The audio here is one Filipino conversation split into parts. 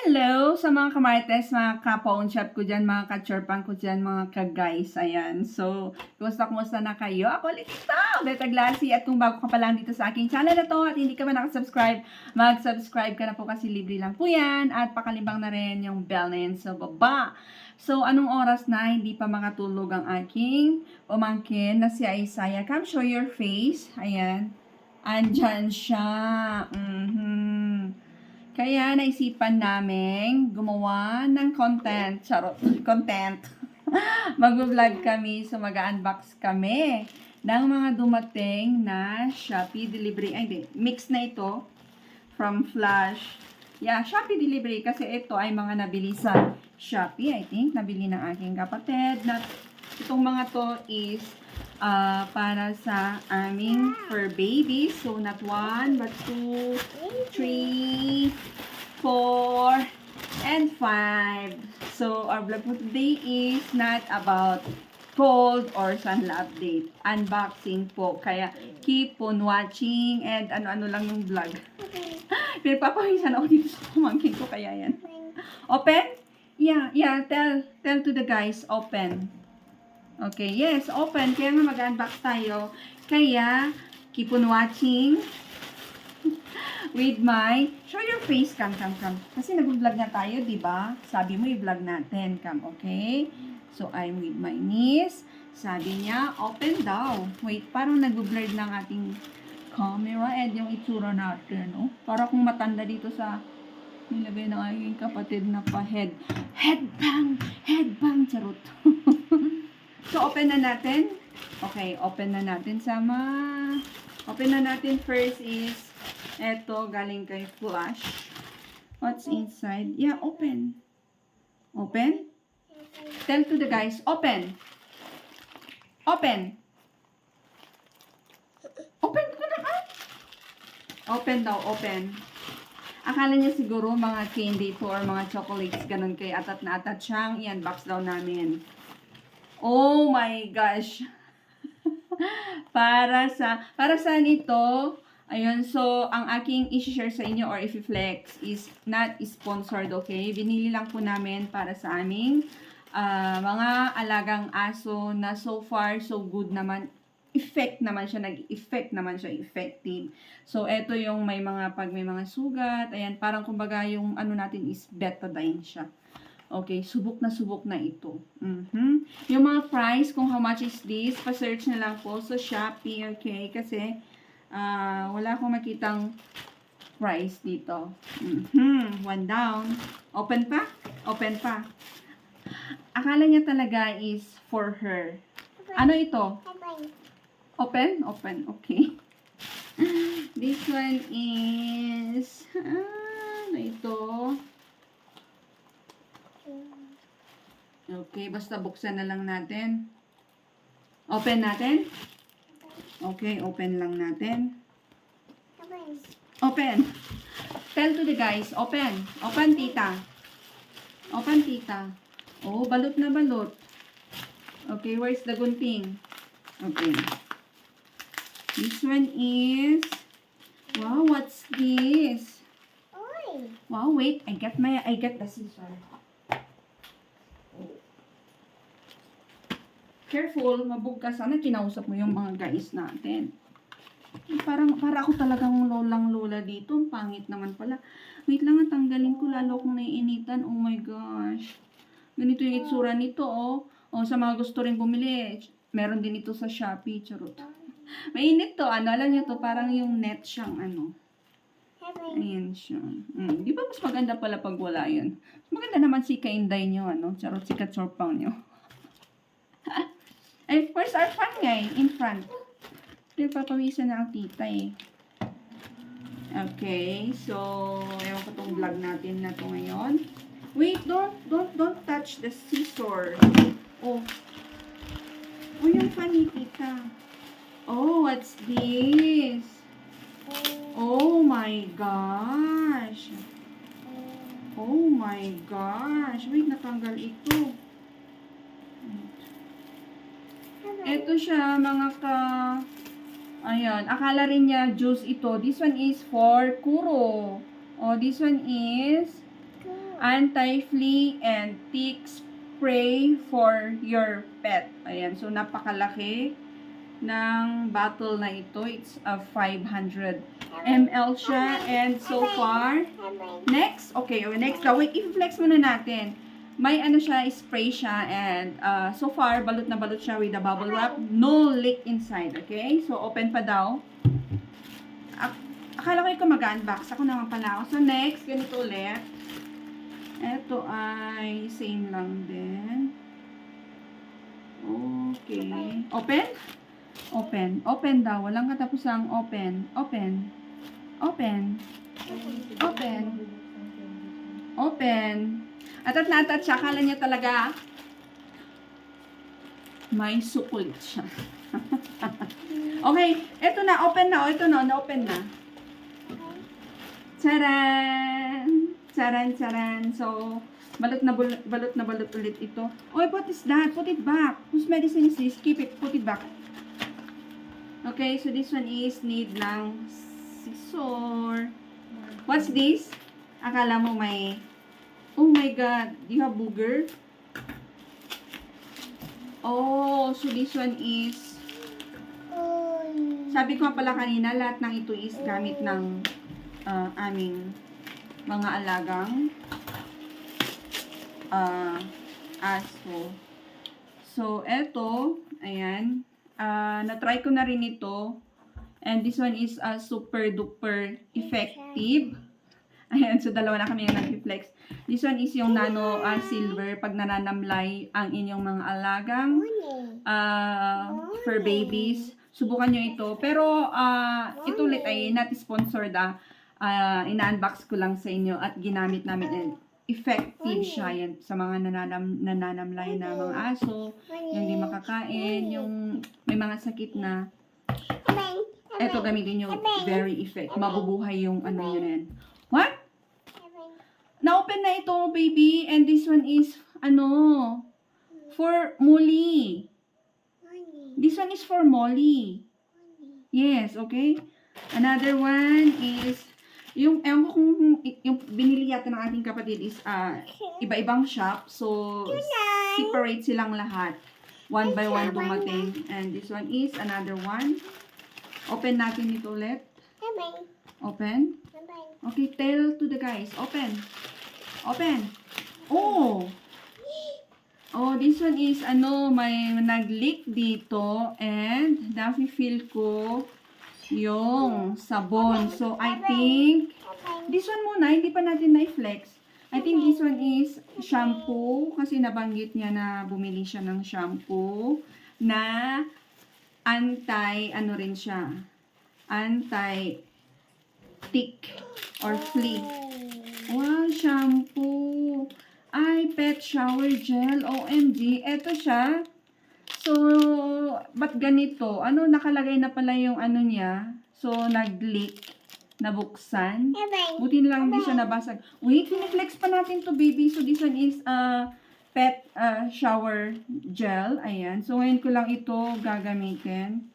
Hello sa mga kamarites, mga ka-pawn shop ko dyan, mga ka-chorpan ko dyan, mga ka-guys. Ayan. So, kumusta na kayo? Ako ulit ito, Beta Glassy. At kung bago ka pa lang dito sa aking channel na to at hindi ka ba nakasubscribe, mag-subscribe ka na po kasi libre lang po yan. At pakalimbang na rin yung bell na yan sa baba. So, anong oras na hindi pa makatulog ang aking pamangkin na si Isaiah? Come show your face. Ayan. Andyan siya. Kaya naisipan namin gumawa ng content. Charot, content. Mag-vlog kami, so mag-unbox kami ng mga dumating na Shopee delivery. Ay, hindi. Mix na ito from Flash. Yeah, Shopee delivery kasi ito ay mga nabili sa Shopee, I think. Nabili ng aking kapatid. Itong mga to is para sa aming fur baby. So, not 1, but 2, 3, 4, and 5. So, our vlog for today is not about cold or sunla update. Unboxing po. Kaya, keep on watching and ano-ano lang yung vlog. Pero papawisan ako dito sa pamangkin ko. Kaya yan. Open? Yeah. Tell to the guys. Open. Okay, yes, open. Kaya nga mag-unbox tayo. Kaya, keep on watching with my, show your face, come. Kasi nag-vlog na tayo, di ba? Sabi mo, i-vlog natin, come, okay? So, I'm with my niece. Sabi niya, open daw. Wait, parang nag-blurred ng ating camera and yung itsura natin, no? Para kung matanda dito sa nilagay ng aking kapatid na pa-head. Headbang, charot. So, open na natin. Okay, open na natin sama. Open na natin first is, eto, galing kay Flash. What's inside? Yeah, open. Open? Tell to the guys, open. Open. Open ko na ka. Open daw, open. Akala niya siguro mga candy to or mga chocolates, ganun kay atat na atat siyang i-unbox daw namin. Oh my gosh. para sa nito, ayun, so ang aking i-share sa inyo or i-flex is not sponsored, okay? Binili lang po namin para sa aming mga alagang aso na so far so good naman. Nag-effect naman siya, effective. So, eto yung may mga sugat, ayan, parang kumbaga yung ano natin is betadine siya. Okay, subok na ito. Yung mga price, kung how much is this, pa-search na lang po sa Shopee, okay? Kasi, wala akong makitang price dito. One down. Open pa? Open pa. Akala niya talaga is for her. Ano ito? Open? Open, okay. This one is, ano ito? Okay, basta buksan na lang natin. Open natin? Okay, open lang natin. Open. Tell to the guys, open. Open, tita. Open, tita. Oh, balot na balot. Okay, where's the gunting? Okay. This one is, wow, what's this? Wow, wait, I get the scissor. Careful, mabugkas. Sana kinausap mo yung mga guys natin. Para ako talagang lolang-lola dito. Ang pangit naman pala. Wait lang, tanggalin ko lalo kung naiinitan. Oh my gosh. Ganito yung itsura nito, oh. Oh, sa mga gusto rin bumili, meron din ito sa Shopee. Charot. Mainit to. Ano, alam niyo to, parang yung net siyang ano. Ayan siya. Di ba mas maganda pala pag wala yun? Maganda naman si Kainday nyo, ano? Charot, si Katsorpang nyo. Ay, where's our fan nga eh? In front. Pero papawisan na ang tita eh. Okay, so, ewan ko itong vlog natin na to ngayon. Wait, don't touch the scissor. Oh. Oh, yung fan ni tita. Oh, what's this? Oh my gosh. Oh my gosh. Wait, natanggal ito. Ito siya, mga ayan, akala rin niya juice ito. This one is for kuro. Oh, this one is Anti-flea and tick spray for your pet. Ayan, so napakalaki ng bottle na ito. It's a 500 ml siya. And so far, next daw. Wait, i-flex muna natin. May ano siya, spray siya. And so far, balot na balot siya with a bubble wrap. No leak inside, okay? So, open pa daw. Akala ko yung mag-unbox. Ako naman pala ako. So, next, ganito ulit. Ito ay same lang din. Okay. Open? Open. Open daw. Walang katapusang open. Open. Open. Open. Open. Atat na atat siya. Akala niya talaga may sukulit siya. Okay. Ito na. Open na. Ito na. Na-open na. Charan! Charan, charan. So, balot na balot ulit ito. Oy, what is that? Put it back. Whose medicine is this? Keep it. Put it back. Okay, so this one is need ng scissor. What's this? Akala mo may... Oh my God. Do you have booger? Oh, so this one is... Sabi ko pala kanina, lahat ng ito is gamit ng aming mga alagang aso. So, eto, ayan. Na-try ko na rin ito. And this one is super duper effective. Ayan, so dalawa na kami yung nag-reflex. This one is yung nano silver pag nananamlay ang inyong mga alagang fur babies. Subukan nyo ito. Pero ito ulit ay not sponsored. Ina-unbox ko lang sa inyo at ginamit namin and effective siya yan sa mga nananamlay na mga aso, yung di makakain, yung may mga sakit na eto gamitin nyo, very effective. Mabubuhay yung ano yun yan. What? Na-open na ito, baby. And this one is, for Molly. This one is for Molly. Yes, okay? Another one is, yung binili yata ng ating kapatid is iba-ibang shop. So, separate silang lahat. One by one dumating. And this one is another one. Open natin ito ulit. Open. Okay, tell to the guys. Open. Open. Oh! Oh, this one is, may nag-leak dito. And, nafe-feel ko yung sabon. So, I think, this one muna, hindi pa natin na-flex. I think this one is shampoo. Kasi nabanggit niya na bumili siya ng shampoo na rin siya, anti-tick or flea. Wow, shampoo. Ay, pet shower gel. OMG. Eto siya. So, ba't ganito? Nakalagay na pala yung niya. So, nag-leak. Nabuksan. Buti na lang hindi siya nabasag. Wait, piniflex pa natin to baby. So, this one is pet shower gel. Ayan. So, ngayon ko lang ito gagamitin.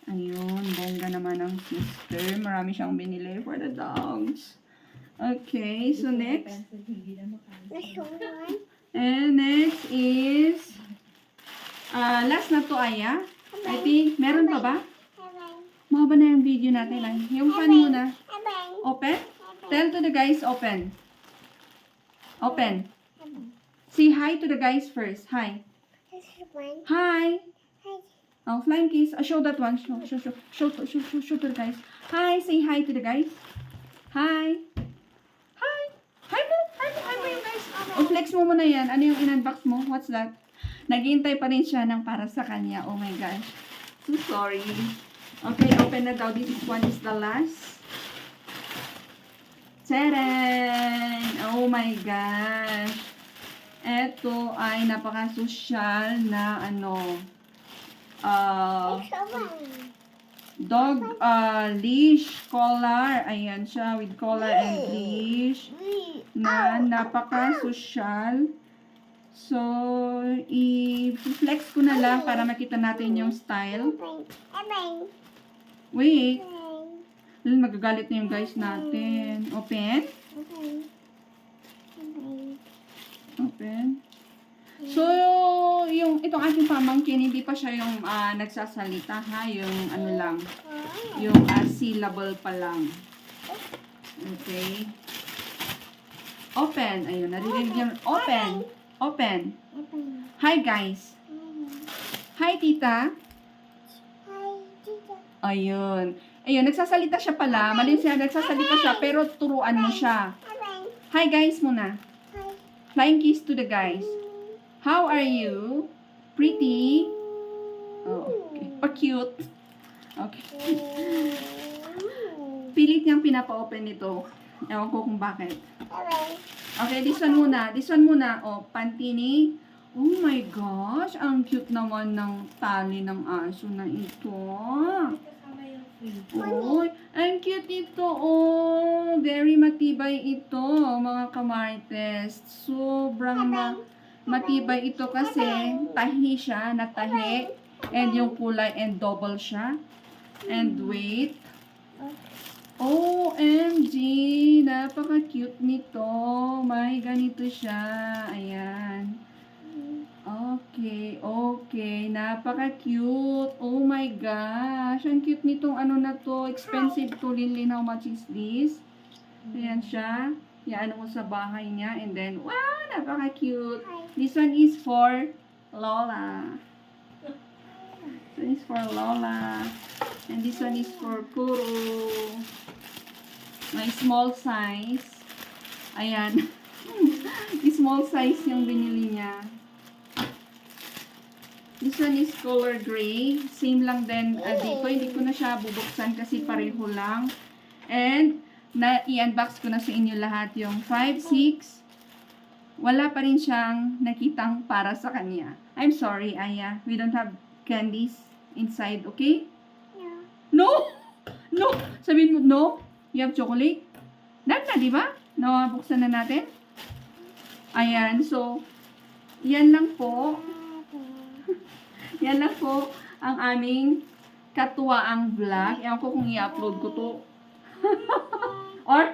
Ayun. Bongga naman ang sister. Marami siyang binili for the dogs. Okay. So, next. And next is last na to, Aya. I think, meron pa ba? Mahaba na yung video natin. Yung pan muna. Open? Tell to the guys, open. Open. Say hi to the guys first. Hi. Hi. Oh, flying kiss. Show that one. Show to the guys. Hi. Say hi to the guys. Hi. Hi. Hi mo yung guys. Oh, flex mo muna yan. Ano yung in-unbox mo? What's that? Naghihintay pa rin siya ng para sa kanya. Oh my gosh. So sorry. Okay, open na daw. This one is the last. Tadaan! Oh my gosh. Ito ay napaka-social na dog leash collar. Ayan siya with collar and leash na napaka-social. So, i-flex ko na lang para makita natin yung style. Wait. Magagalit na yung guys natin. Open. pamangkin, hindi pa siya yung nagsasalita ha, yung ano lang, yung syllable pa lang. Okay. Open. Ayun, narinig niyo. Open. Open. Hi guys. Hi tita. Ayun. Ayun, nagsasalita siya pala. Mali siya, nagsasalita siya, pero turuan mo siya. Hi guys muna. Flying kiss to the guys. How are you? Pretty? Oh, okay. Pa-cute. Okay. Pilit niyang pinapa-open nito. Ewan ko kung bakit. Okay, this one muna. This one muna. Oh, Pantini. Oh my gosh, ang cute naman ng tali ng aso na ito. Oh, ang cute ito. Oh, very matibay ito, mga kamarites. Sobrang matibay ito kasi tahi siya, natahi. And yung kulay and double siya. And weight. OMG! Napaka-cute nito. May ganito siya. Ayan. Okay, okay. Napaka-cute. Oh my gosh. Ang cute nitong ano na to. Expensive to, Lilin. How much is this? Ayan siya. Yan mo sa bahay niya. And then, wow! Napaka-cute. This one is for Lola. This one is for Lola. And this one is for Kuro. May small size. Ayan. Small size yung binili niya. This one is color gray. Same lang din dito. Hindi ko na siya bubuksan kasi pareho lang. And, i-unbox ko na sa inyo lahat yung 5, 6. Wala pa rin siyang nakitang para sa kanya. I'm sorry, Aya. We don't have candies inside, okay? No! No! Sabihin mo, no? You have chocolate? Dahil na, di ba? Nabuksan na natin. Ayan, so, yan lang po. Yan lang po ang aming katuwaang vlog. Ewan ko kung i-upload ko to. Or,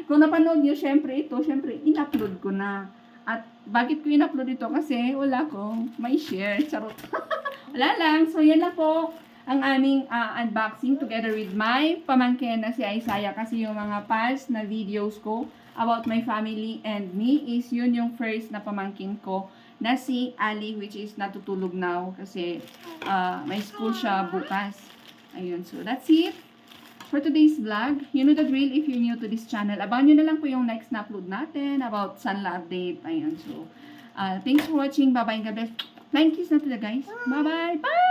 kung napanood nyo, syempre ito, syempre, in-upload ko na. At, bakit ko in-upload ito? Kasi, wala ko may share. Charot. Wala lang. So, yan lang po ang aming unboxing together with my pamangkin na si Isaiah. Kasi yung mga past na videos ko about my family and me is yun yung first na pamangkin ko na si Ali, which is natutulog now kasi may school siya bukas. Ayun, so that's it for today's vlog. You know the drill if you're new to this channel. Abangan nyo na lang po yung next na upload natin about Sanla update. Ayun, so thanks for watching. Bye-bye and God bless. Thank you na to the guys. Bye-bye. Bye!